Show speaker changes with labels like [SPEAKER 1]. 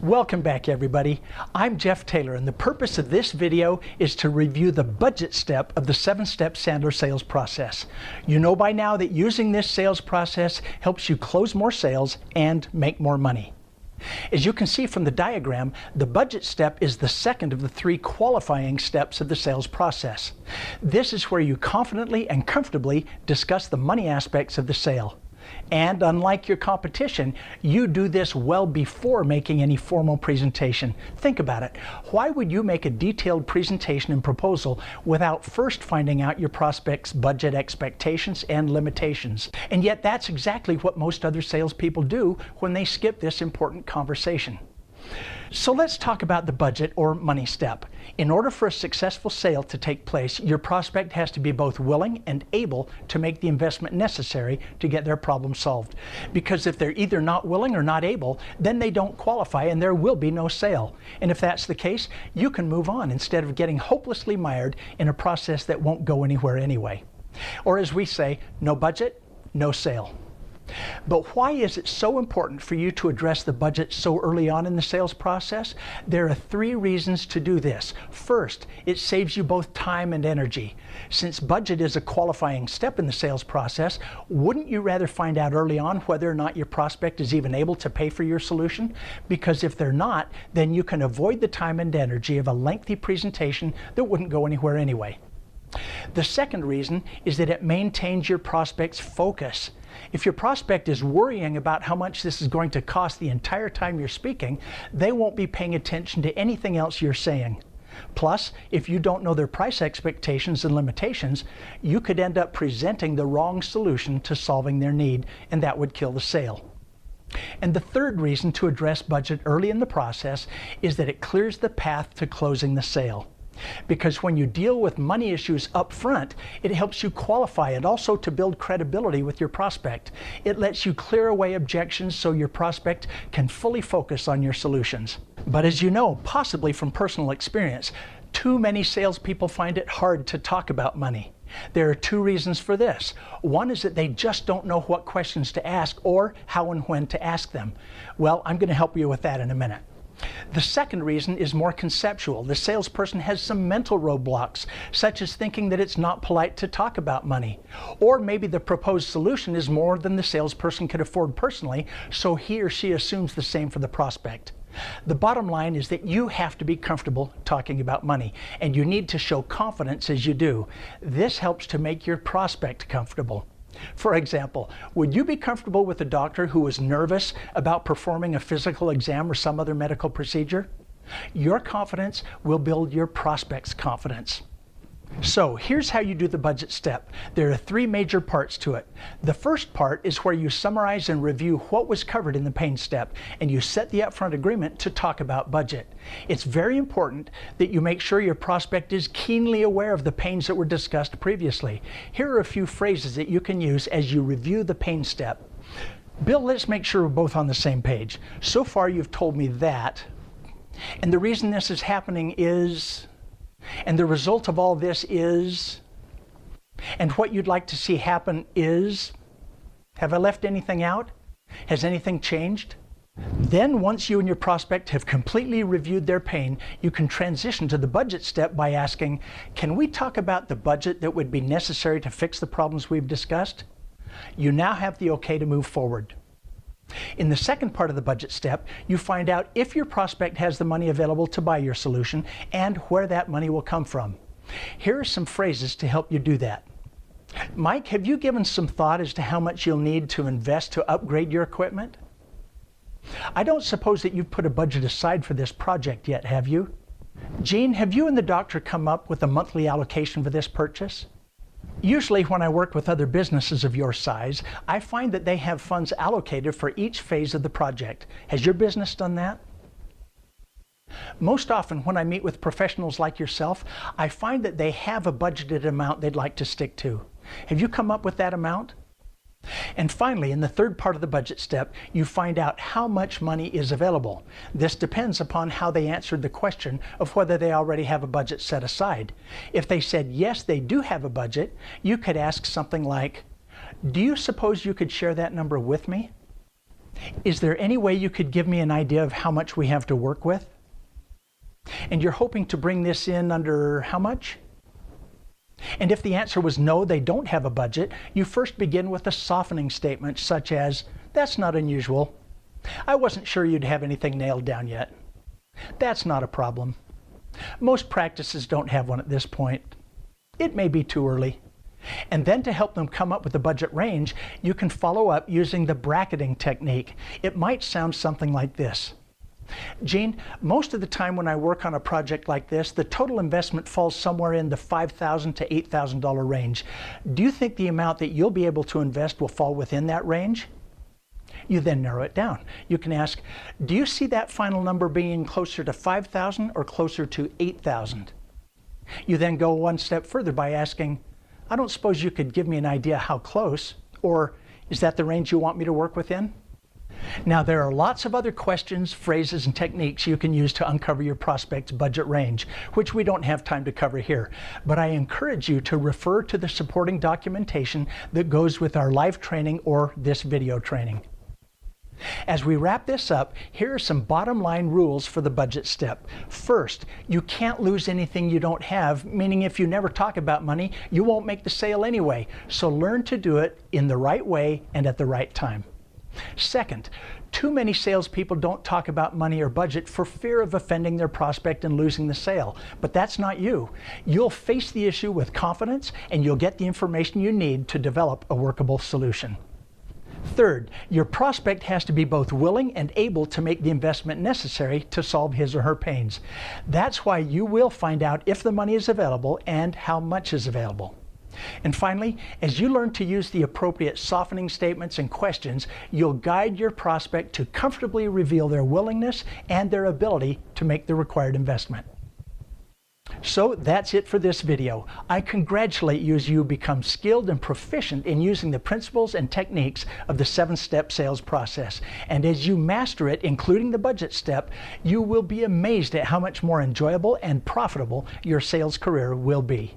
[SPEAKER 1] Welcome back, everybody. I'm Jeff Taylor, and the purpose of this video is to review the budget step of the 7-step Sandler sales process. You know by now that using this sales process helps you close more sales and make more money. As you can see from the diagram, the budget step is the second of the 3 qualifying steps of the sales process. This is where you confidently and comfortably discuss the money aspects of the sale. And unlike your competition, you do this well before making any formal presentation. Think about it. Why would you make a detailed presentation and proposal without first finding out your prospect's budget expectations and limitations? And yet that's exactly what most other salespeople do when they skip this important conversation. So let's talk about the budget or money step. In order for a successful sale to take place, your prospect has to be both willing and able to make the investment necessary to get their problem solved. Because if they're either not willing or not able, then they don't qualify and there will be no sale. And if that's the case, you can move on instead of getting hopelessly mired in a process that won't go anywhere anyway. Or as we say, no budget, no sale. But why is it so important for you to address the budget so early on in the sales process? There are 3 reasons to do this. First, it saves you both time and energy. Since budget is a qualifying step in the sales process, wouldn't you rather find out early on whether or not your prospect is even able to pay for your solution? Because if they're not, then you can avoid the time and energy of a lengthy presentation that wouldn't go anywhere anyway. The second reason is that it maintains your prospect's focus. If your prospect is worrying about how much this is going to cost the entire time you're speaking, they won't be paying attention to anything else you're saying. Plus, if you don't know their price expectations and limitations, you could end up presenting the wrong solution to solving their need, and that would kill the sale. And the third reason to address budget early in the process is that it clears the path to closing the sale. Because when you deal with money issues up front, it helps you qualify and also to build credibility with your prospect. It lets you clear away objections so your prospect can fully focus on your solutions. But as you know, possibly from personal experience, too many salespeople find it hard to talk about money. There are 2 reasons for this. One is that they just don't know what questions to ask or how and when to ask them. Well, I'm going to help you with that in a minute. The second reason is more conceptual. The salesperson has some mental roadblocks, such as thinking that it's not polite to talk about money. Or maybe the proposed solution is more than the salesperson could afford personally, so he or she assumes the same for the prospect. The bottom line is that you have to be comfortable talking about money, and you need to show confidence as you do. This helps to make your prospect comfortable. For example, would you be comfortable with a doctor who was nervous about performing a physical exam or some other medical procedure? Your confidence will build your prospect's confidence. So here's how you do the budget step. There are 3 major parts to it. The first part is where you summarize and review what was covered in the pain step, and you set the upfront agreement to talk about budget. It's very important that you make sure your prospect is keenly aware of the pains that were discussed previously. Here are a few phrases that you can use as you review the pain step. Bill, let's make sure we're both on the same page. So far you've told me that, and the reason this is happening is... and the result of all this is, and what you'd like to see happen is, have I left anything out? Has anything changed? Then once you and your prospect have completely reviewed their pain, you can transition to the budget step by asking, can we talk about the budget that would be necessary to fix the problems we've discussed? You now have the okay to move forward. In the second part of the budget step, you find out if your prospect has the money available to buy your solution and where that money will come from. Here are some phrases to help you do that. Mike, have you given some thought as to how much you'll need to invest to upgrade your equipment? I don't suppose that you've put a budget aside for this project yet, have you? Gene, have you and the doctor come up with a monthly allocation for this purchase? Usually when I work with other businesses of your size, I find that they have funds allocated for each phase of the project. Has your business done that? Most often when I meet with professionals like yourself, I find that they have a budgeted amount they'd like to stick to. Have you come up with that amount? And finally, in the third part of the budget step, you find out how much money is available. This depends upon how they answered the question of whether they already have a budget set aside. If they said yes, they do have a budget, you could ask something like, do you suppose you could share that number with me? Is there any way you could give me an idea of how much we have to work with? And you're hoping to bring this in under how much? And if the answer was no, they don't have a budget, you first begin with a softening statement such as, that's not unusual. I wasn't sure you'd have anything nailed down yet. That's not a problem. Most practices don't have one at this point. It may be too early. And then to help them come up with a budget range, you can follow up using the bracketing technique. It might sound something like this. Gene, most of the time when I work on a project like this, the total investment falls somewhere in the $5,000 to $8,000 range. Do you think the amount that you'll be able to invest will fall within that range? You then narrow it down. You can ask, do you see that final number being closer to 5,000 or closer to 8,000? You then go one step further by asking, I don't suppose you could give me an idea how close, or is that the range you want me to work within? Now, there are lots of other questions, phrases, and techniques you can use to uncover your prospect's budget range, which we don't have time to cover here. But I encourage you to refer to the supporting documentation that goes with our live training or this video training. As we wrap this up, here are some bottom line rules for the budget step. First, you can't lose anything you don't have, meaning if you never talk about money, you won't make the sale anyway. So learn to do it in the right way and at the right time. Second, too many salespeople don't talk about money or budget for fear of offending their prospect and losing the sale. But that's not you. You'll face the issue with confidence and you'll get the information you need to develop a workable solution. Third, your prospect has to be both willing and able to make the investment necessary to solve his or her pains. That's why you will find out if the money is available and how much is available. And finally, as you learn to use the appropriate softening statements and questions, you'll guide your prospect to comfortably reveal their willingness and their ability to make the required investment. So that's it for this video. I congratulate you as you become skilled and proficient in using the principles and techniques of the 7-step sales process. And as you master it, including the budget step, you will be amazed at how much more enjoyable and profitable your sales career will be.